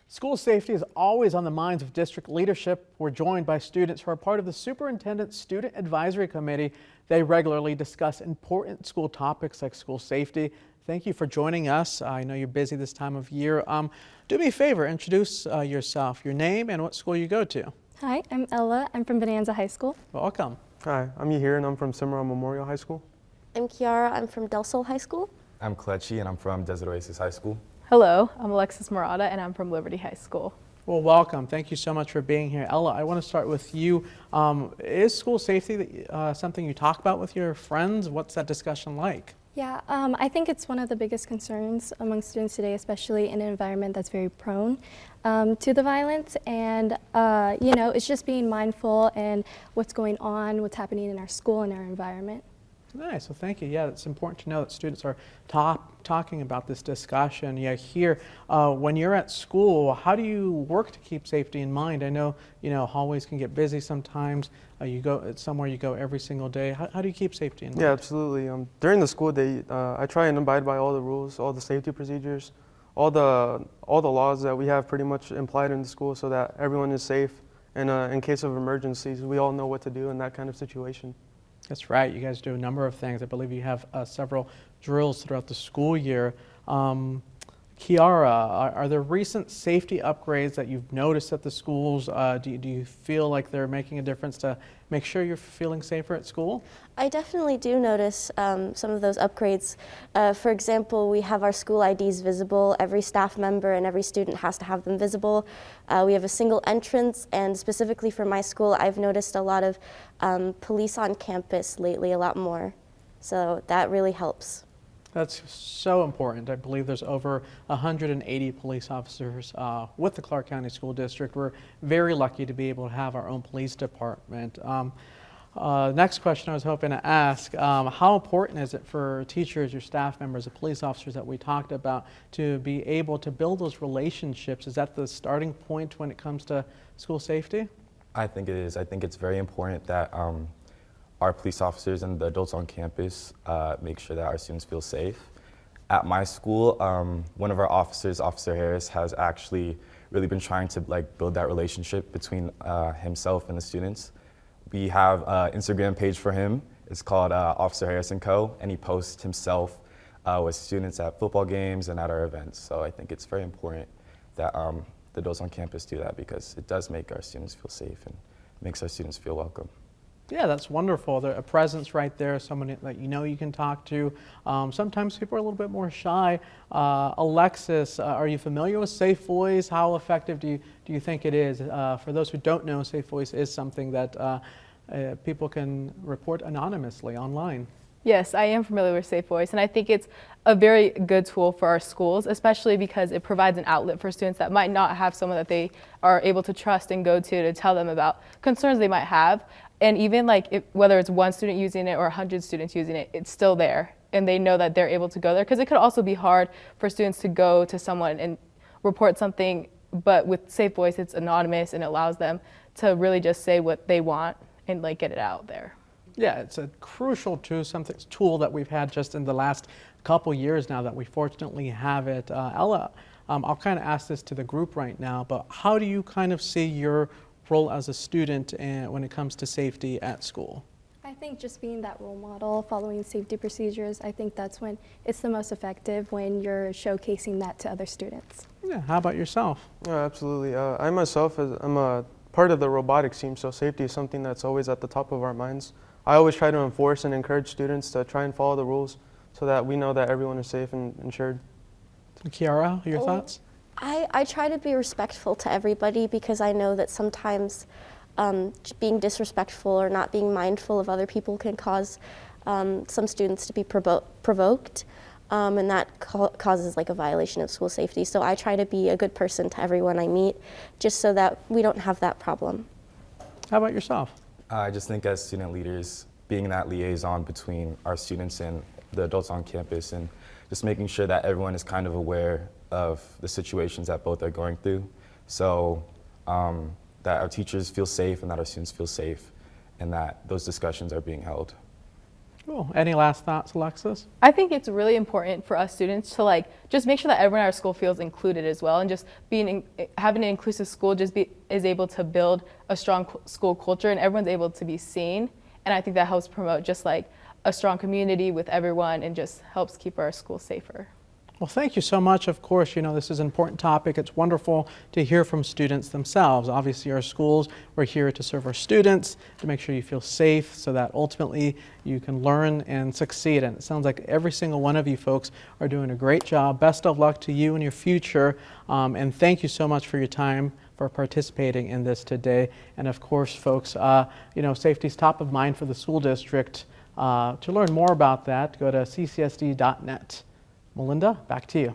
School safety is always on the minds of district leadership. We're joined by students who are part of the Superintendent's Student Advisory Committee. They regularly discuss important school topics like school safety. Thank you for joining us. I know you're busy this time of year. Do me a favor, introduce yourself, your name and what school you go to. Hi, I'm Ella. I'm from Bonanza High School. Welcome. Hi, I'm Yahir and I'm from Cimarron Memorial High School. I'm Kiara. I'm from Del Sol High School. I'm Kelechi and I'm from Desert Oasis High School. Hello, I'm Alexis Murata and I'm from Liberty High School. Well, welcome. Thank you so much for being here. Ella, I want to start with you. Is school safety something you talk about with your friends? What's that discussion like? Yeah, I think it's one of the biggest concerns among students today, especially in an environment that's very prone to the violence. And, it's just being mindful and what's going on, what's happening in our school and our environment. Nice. Well, thank you. Yeah, it's important to know that students are talking about this discussion. Yeah, here, when you're at school, how do you work to keep safety in mind? I know, hallways can get busy sometimes. You go somewhere, you go every single day. How do you keep safety in mind? Yeah, absolutely. During the school day, I try and abide by all the rules, all the safety procedures, all the laws that we have pretty much implied in the school so that everyone is safe. And in case of emergencies, we all know what to do in that kind of situation. That's right. You guys do a number of things. I believe you have several drills throughout the school year. Kiara, are there recent safety upgrades that you've noticed at the schools? Do you feel like they're making a difference to make sure you're feeling safer at school? I definitely do notice some of those upgrades. For example, we have our school IDs visible. Every staff member and every student has to have them visible. We have a single entrance, and specifically for my school, I've noticed a lot of police on campus lately, a lot more. So that really helps. That's so important. I believe there's over 180 police officers with the Clark County School District. We're very lucky to be able to have our own police department. Next question I was hoping to ask, how important is it for teachers, your staff members, the police officers that we talked about to be able to build those relationships? Is that the starting point when it comes to school safety? I think it is. I think it's very important that our police officers and the adults on campus make sure that our students feel safe. At my school, one of our officers, Officer Harris, has actually really been trying to build that relationship between himself and the students. We have an Instagram page for him. It's called Officer Harris & Co. And he posts himself with students at football games and at our events. So I think it's very important that the adults on campus do that because it does make our students feel safe and makes our students feel welcome. Yeah, that's wonderful. There's a presence right there, someone that you can talk to. Sometimes people are a little bit more shy. Alexis, are you familiar with Safe Voice? How effective do you think it is? For those who don't know, Safe Voice is something that people can report anonymously online. Yes, I am familiar with Safe Voice, and I think it's a very good tool for our schools, especially because it provides an outlet for students that might not have someone that they are able to trust and go to tell them about concerns they might have. And even whether it's one student using it or 100 students using it, it's still there. And they know that they're able to go there because it could also be hard for students to go to someone and report something. But with Safe Voice, it's anonymous and it allows them to really just say what they want and get it out there. Yeah, it's a crucial tool that we've had just in the last couple years now that we fortunately have it. Ella, I'll kind of ask this to the group right now, but how do you kind of see your role as a student when it comes to safety at school? I think just being that role model, following safety procedures, I think that's when it's the most effective, when you're showcasing that to other students. Yeah, how about yourself? Absolutely. I myself, I'm a part of the robotics team, so safety is something that's always at the top of our minds. I always try to enforce and encourage students to try and follow the rules so that we know that everyone is safe and insured. Kiara, your thoughts? I try to be respectful to everybody because I know that sometimes being disrespectful or not being mindful of other people can cause some students to be provoked, and that causes a violation of school safety. So I try to be a good person to everyone I meet just so that we don't have that problem. How about yourself? I just think as student leaders, being that liaison between our students and the adults on campus and just making sure that everyone is kind of aware of the situations that both are going through, so that our teachers feel safe and that our students feel safe and that those discussions are being held. Cool. Any last thoughts, Alexis? I think it's really important for us students to like just make sure that everyone at our school feels included as well, and just having an inclusive school is able to build a strong school culture, and everyone's able to be seen. And I think that helps promote just like a strong community with everyone, and just helps keep our school safer. Well, thank you so much. Of course, you know, this is an important topic. It's wonderful to hear from students themselves. Obviously, our schools, we're here to serve our students, to make sure you feel safe so that ultimately you can learn and succeed. And it sounds like every single one of you folks are doing a great job. Best of luck to you in your future. And thank you so much for your time, for participating in this today. And of course, folks, you know, safety is top of mind for the school district. To learn more about that, go to ccsd.net. Melinda, back to you.